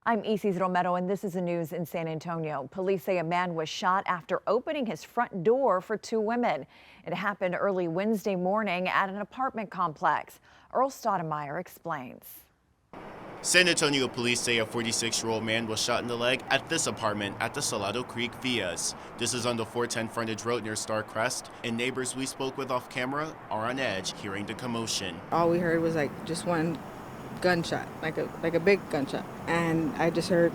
I'm Isis Romero, and this is the news in San Antonio. Police say a man was shot after opening his front door for two women. It happened early Wednesday morning at an apartment complex. Earl Stoudemire explains. San Antonio police say a 46-year-old man was shot in the leg at this apartment at the Salado Creek Villas. This is on the 410 frontage road near Starcrest, and neighbors we spoke with off camera are on edge hearing the commotion. All we heard was just one gunshot, like a big gunshot, and I just heard,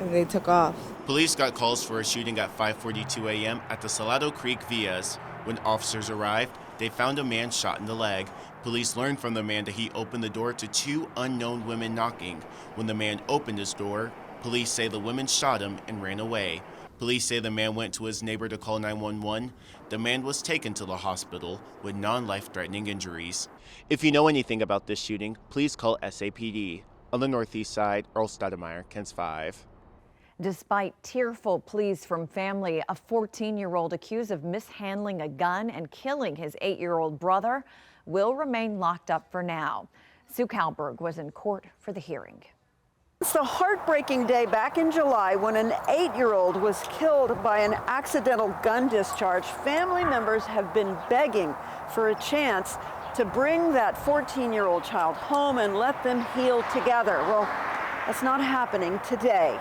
and they took off. Police got calls for a shooting at 5:42 a.m. at the Salado Creek Villas. When officers arrived, they found a man shot in the leg. Police learned from the man that he opened the door to two unknown women knocking. When the man opened his door, police say the women shot him and ran away. Police say the man went to his neighbor to call 911. The man was taken to the hospital with non-life-threatening injuries. If you know anything about this shooting, please call SAPD. On the northeast side, Earl Stoudemire, KENS 5. Despite tearful pleas from family, a 14-year-old accused of mishandling a gun and killing his 8-year-old brother will remain locked up for now. Sue Kalberg was in court for the hearing. It's a heartbreaking day back in July when an 8-year-old was killed by an accidental gun discharge. Family members have been begging for a chance to bring that 14-year-old child home and let them heal together. Well, that's not happening today.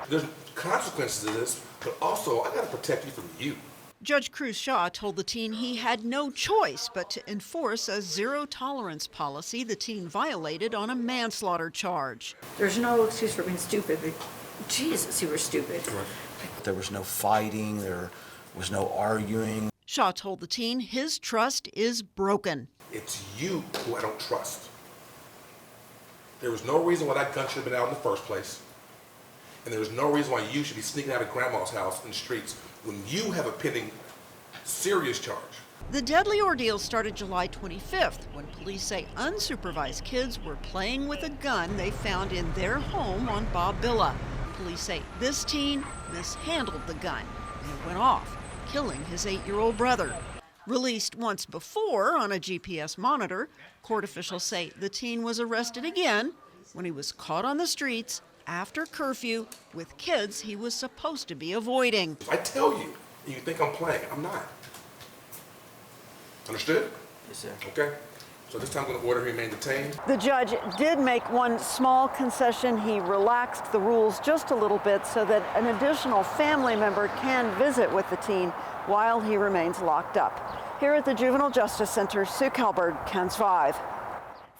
There's consequences to this, but also I gotta protect you from you. Judge Cruz Shaw told the teen he had no choice but to enforce a zero-tolerance policy the teen violated on a manslaughter charge. There's no excuse for being stupid. Jesus, you were stupid. There was no fighting, there was no arguing. Shaw told the teen his trust is broken. It's you who I don't trust. There was no reason why that gun should have been out in the first place. And there was no reason why you should be sneaking out of grandma's house in the streets when you have a pending serious charge. The deadly ordeal started July 25th when police say unsupervised kids were playing with a gun they found in their home on Bob Villa. Police say this teen mishandled the gun and it went off, killing his 8-year-old brother. Released once before on a GPS monitor, court officials say the teen was arrested again when he was caught on the streets after curfew with kids he was supposed to be avoiding. I tell you, and you think I'm playing, I'm not. Understood? Yes, sir. Okay. So this time I'm going to order him remain detained. The judge did make one small concession. He relaxed the rules just a little bit so that an additional family member can visit with the teen while he remains locked up. Here at the Juvenile Justice Center, Sue Kalberg, KENS 5.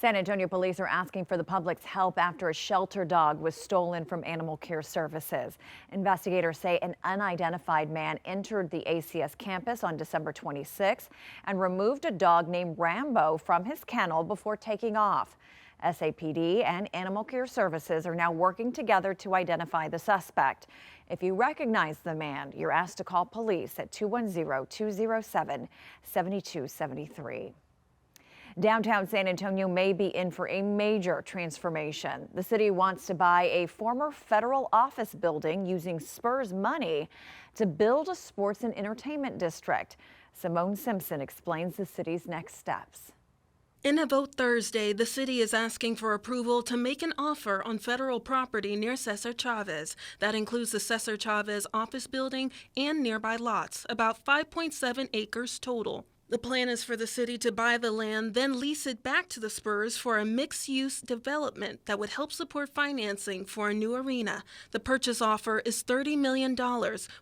San Antonio police are asking for the public's help after a shelter dog was stolen from Animal Care Services. Investigators say an unidentified man entered the ACS campus on December 26 and removed a dog named Rambo from his kennel before taking off. SAPD and Animal Care Services are now working together to identify the suspect. If you recognize the man, you're asked to call police at 210-207-7273. Downtown San Antonio may be in for a major transformation. The city wants to buy a former federal office building using Spurs money to build a sports and entertainment district. Simone Simpson explains the city's next steps. In a vote Thursday, the city is asking for approval to make an offer on federal property near Cesar Chavez. That includes the Cesar Chavez office building and nearby lots, about 5.7 acres total. The plan is for the city to buy the land, then lease it back to the Spurs for a mixed-use development that would help support financing for a new arena. The purchase offer is $30 million,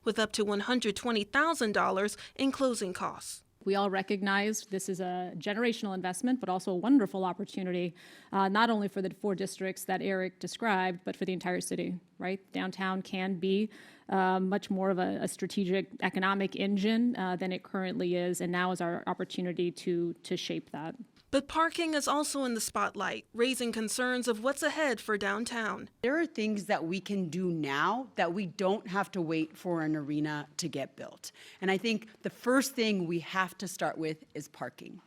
with up to $120,000 in closing costs. We all recognize this is a generational investment, but also a wonderful opportunity, not only for the 4 districts that Eric described, but for the entire city, right? Downtown can be much more of a strategic economic engine than it currently is, and now is our opportunity to shape that. But parking is also in the spotlight, raising concerns of what's ahead for downtown. There are things that we can do now that we don't have to wait for an arena to get built. And I think the first thing we have to start with is parking.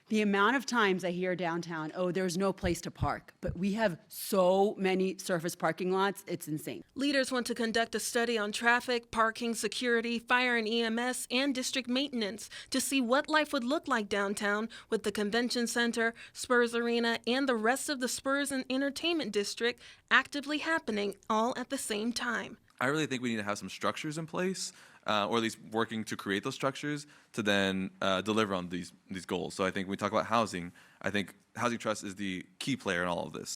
The amount of times I hear downtown, oh, there's no place to park, but we have so many surface parking lots, it's insane. Leaders want to conduct a study on traffic, parking, security, fire and EMS, and district maintenance to see what life would look like downtown with the convention center, Spurs Arena, and the rest of the Spurs and Entertainment District actively happening all at the same time. I really think we need to have some structures in place, or at least working to create those structures to then deliver on these goals. So I think when we talk about housing, I think Housing Trust is the key player in all of this.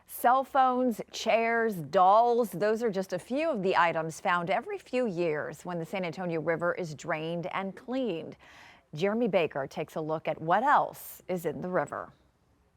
Cell phones, chairs, dolls, those are just a few of the items found every few years when the San Antonio River is drained and cleaned. Jeremy Baker takes a look at what else is in the river.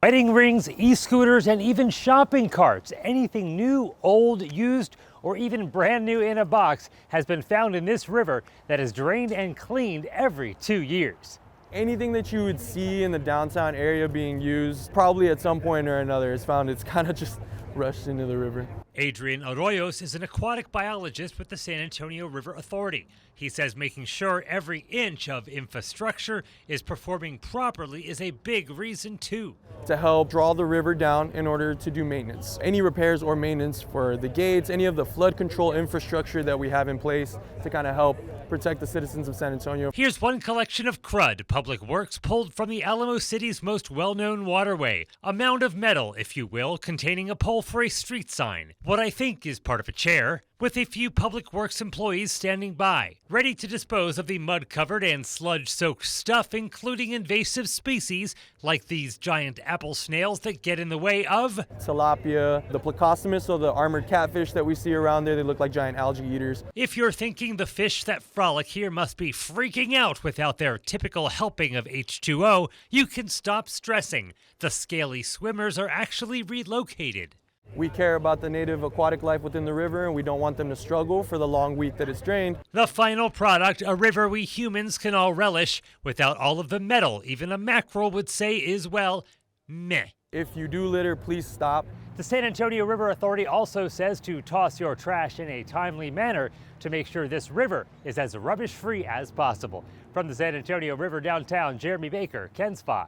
Wedding rings, e-scooters, and even shopping carts. Anything new, old, used, or even brand new in a box has been found in this river that is drained and cleaned every 2 years. Anything that you would see in the downtown area being used, probably at some point or another, is found. It's kind of just rushed into the river. Adrian Arroyos is an aquatic biologist with the San Antonio River Authority. He says making sure every inch of infrastructure is performing properly is a big reason too. To help draw the river down in order to do maintenance. Any repairs or maintenance for the gates, any of the flood control infrastructure that we have in place to kind of help protect the citizens of San Antonio. Here's one collection of crud Public Works pulled from the Alamo City's most well-known waterway. A mound of metal, if you will, containing a pole for a street sign. What I think is part of a chair, with a few Public Works employees standing by, ready to dispose of the mud-covered and sludge-soaked stuff, including invasive species like these giant apple snails that get in the way of tilapia, the plecostomus, so the armored catfish that we see around there, they look like giant algae eaters. If you're thinking the fish that frolic here must be freaking out without their typical helping of H2O, you can stop stressing. The scaly swimmers are actually relocated. We care about the native aquatic life within the river, and we don't want them to struggle for the long week that it's drained. The final product, a river we humans can all relish without all of the metal even a mackerel would say is, well, meh. If you do litter, please stop. The San Antonio River Authority also says to toss your trash in a timely manner to make sure this river is as rubbish-free as possible. From the San Antonio River downtown, Jeremy Baker, KENS 5.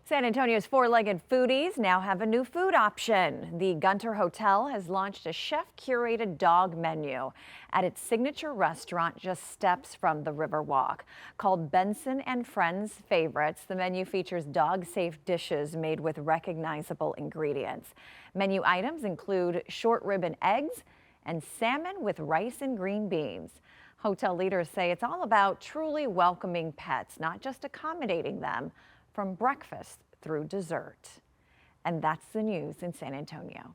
San Antonio's four-legged foodies now have a new food option. The Gunter Hotel has launched a chef-curated dog menu at its signature restaurant just steps from the Riverwalk. Called Benson and Friends Favorites, the menu features dog-safe dishes made with recognizable ingredients. Menu items include short rib and eggs and salmon with rice and green beans. Hotel leaders say it's all about truly welcoming pets, not just accommodating them, from breakfast through dessert. And that's the news in San Antonio.